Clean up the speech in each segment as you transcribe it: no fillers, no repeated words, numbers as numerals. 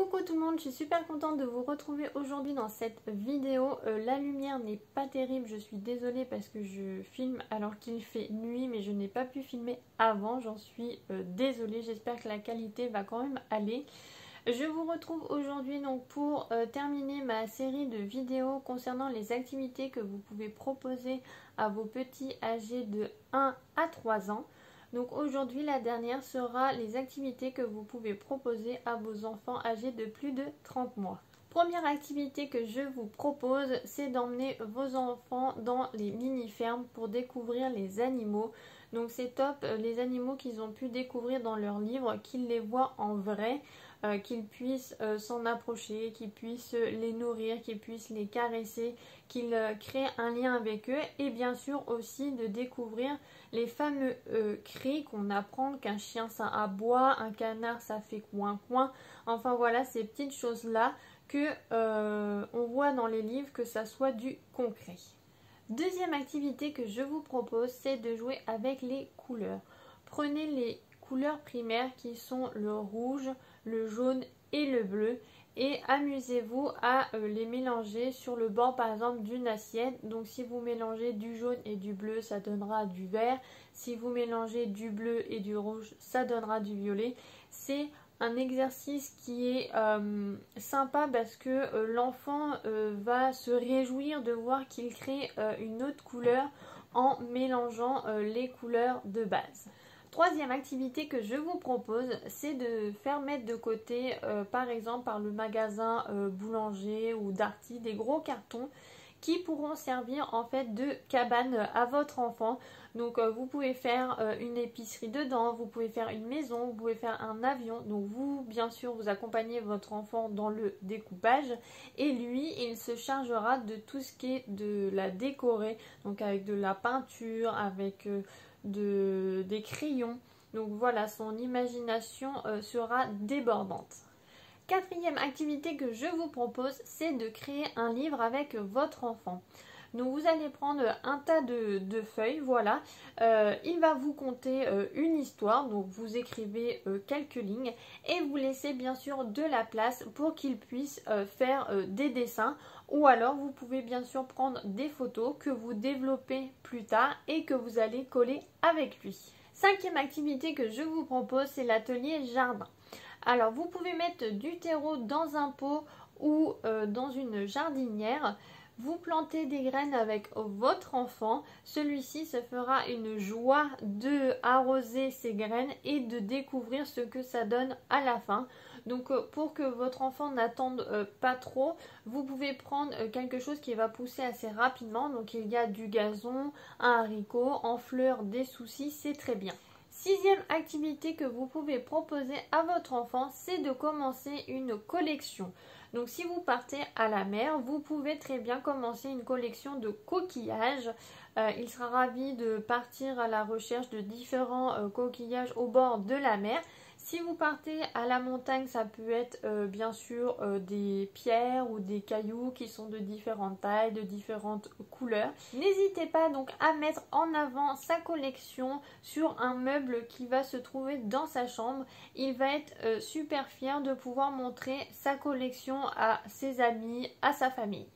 Coucou tout le monde, je suis super contente de vous retrouver aujourd'hui dans cette vidéo. La lumière n'est pas terrible, je suis désolée parce que je filme alors qu'il fait nuit, mais je n'ai pas pu filmer avant, j'en suis désolée. J'espère que la qualité va quand même aller. Je vous retrouve aujourd'hui donc pour terminer ma série de vidéos concernant les activités que vous pouvez proposer à vos petits âgés de 1 à 3 ans. Donc aujourd'hui la dernière sera les activités que vous pouvez proposer à vos enfants âgés de plus de 30 mois. Première activité que je vous propose, c'est d'emmener vos enfants dans les mini-fermes pour découvrir les animaux. Donc c'est top, les animaux qu'ils ont pu découvrir dans leurs livres, qu'ils les voient en vrai, qu'ils puissent s'en approcher, qu'ils puissent les nourrir, qu'ils puissent les caresser, qu'ils créent un lien avec eux, et bien sûr aussi de découvrir les fameux cris qu'on apprend qu'un chien ça aboie, un canard ça fait coin coin, enfin voilà ces petites choses là que on voit dans les livres, que ça soit du concret. Deuxième activité que je vous propose, c'est de jouer avec les couleurs. Prenez les couleurs primaires qui sont le rouge, le jaune et le bleu et amusez-vous à les mélanger sur le bord par exemple d'une assiette. Donc si vous mélangez du jaune et du bleu, ça donnera du vert. Si vous mélangez du bleu et du rouge, ça donnera du violet. C'est un exercice qui est sympa parce que l'enfant va se réjouir de voir qu'il crée une autre couleur en mélangeant les couleurs de base. Troisième activité que je vous propose, c'est de faire mettre de côté, par exemple par le magasin Boulanger ou Darty, des gros cartons qui pourront servir en fait de cabane à votre enfant. Donc vous pouvez faire une épicerie dedans, vous pouvez faire une maison, vous pouvez faire un avion. Donc vous, bien sûr, vous accompagnez votre enfant dans le découpage et lui, il se chargera de tout ce qui est de la décorer, donc avec de la peinture, avec des crayons. Donc voilà, son imagination sera débordante. Quatrième activité que je vous propose, c'est de créer un livre avec votre enfant. Donc vous allez prendre un tas de feuilles, voilà, il va vous conter une histoire, donc vous écrivez quelques lignes et vous laissez bien sûr de la place pour qu'il puisse faire des dessins, ou alors vous pouvez bien sûr prendre des photos que vous développez plus tard et que vous allez coller avec lui. Cinquième activité que je vous propose, c'est l'atelier jardin. Alors vous pouvez mettre du terreau dans un pot ou dans une jardinière. Vous plantez des graines avec votre enfant. Celui-ci se fera une joie de arroser ces graines et de découvrir ce que ça donne à la fin. Donc pour que votre enfant n'attende pas trop, vous pouvez prendre quelque chose qui va pousser assez rapidement. Donc il y a du gazon, un haricot, en fleurs, des soucis, c'est très bien. Sixième activité que vous pouvez proposer à votre enfant, c'est de commencer une collection. Donc si vous partez à la mer, vous pouvez très bien commencer une collection de coquillages. Il sera ravi de partir à la recherche de différents coquillages au bord de la mer. Si vous partez à la montagne, ça peut être bien sûr des pierres ou des cailloux qui sont de différentes tailles, de différentes couleurs. N'hésitez pas donc à mettre en avant sa collection sur un meuble qui va se trouver dans sa chambre. Il va être super fier de pouvoir montrer sa collection à ses amis, à sa famille.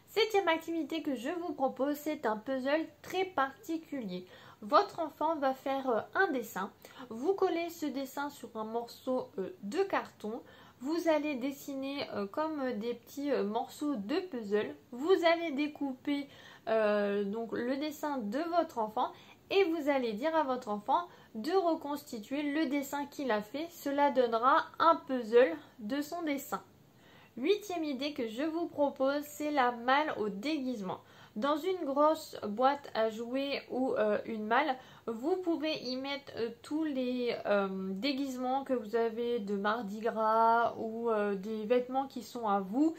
Septième activité que je vous propose, c'est un puzzle très particulier. Votre enfant va faire un dessin, vous collez ce dessin sur un morceau de carton, vous allez dessiner comme des petits morceaux de puzzle, vous allez découper donc le dessin de votre enfant et vous allez dire à votre enfant de reconstituer le dessin qu'il a fait, cela donnera un puzzle de son dessin. Huitième idée que je vous propose, c'est la malle au déguisement. Dans une grosse boîte à jouets ou une malle, vous pouvez y mettre tous les déguisements que vous avez de Mardi Gras ou des vêtements qui sont à vous,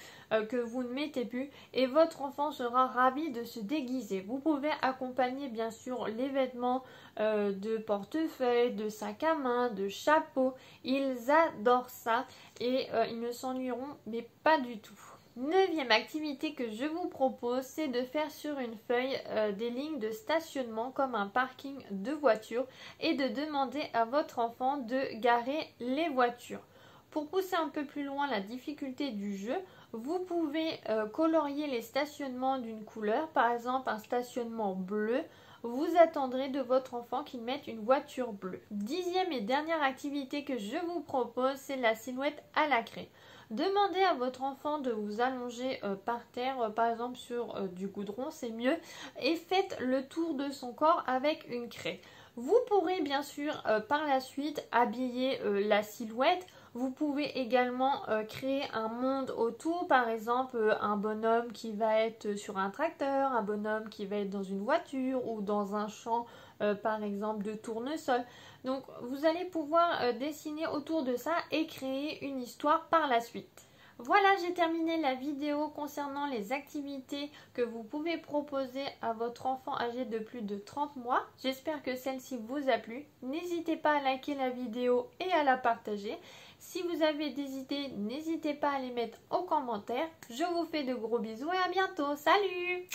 que vous ne mettez plus, et votre enfant sera ravi de se déguiser. Vous pouvez accompagner bien sûr les vêtements de portefeuille, de sac à main, de chapeau. Ils adorent ça et ils ne s'ennuieront mais pas du tout. Neuvième activité que je vous propose, c'est de faire sur une feuille des lignes de stationnement comme un parking de voitures et de demander à votre enfant de garer les voitures. Pour pousser un peu plus loin la difficulté du jeu, vous pouvez colorier les stationnements d'une couleur, par exemple un stationnement bleu. Vous attendrez de votre enfant qu'il mette une voiture bleue. 10e et dernière activité que je vous propose, c'est la silhouette à la craie. Demandez à votre enfant de vous allonger par terre, par exemple sur du goudron, c'est mieux, et faites le tour de son corps avec une craie. Vous pourrez bien sûr par la suite habiller la silhouette. Vous pouvez également créer un monde autour, par exemple un bonhomme qui va être sur un tracteur, un bonhomme qui va être dans une voiture ou dans un champ par exemple de tournesol. Donc vous allez pouvoir dessiner autour de ça et créer une histoire par la suite. Voilà, j'ai terminé la vidéo concernant les activités que vous pouvez proposer à votre enfant âgé de plus de 30 mois. J'espère que celle-ci vous a plu. N'hésitez pas à liker la vidéo et à la partager. Si vous avez des idées, n'hésitez pas à les mettre en commentaire. Je vous fais de gros bisous et à bientôt. Salut!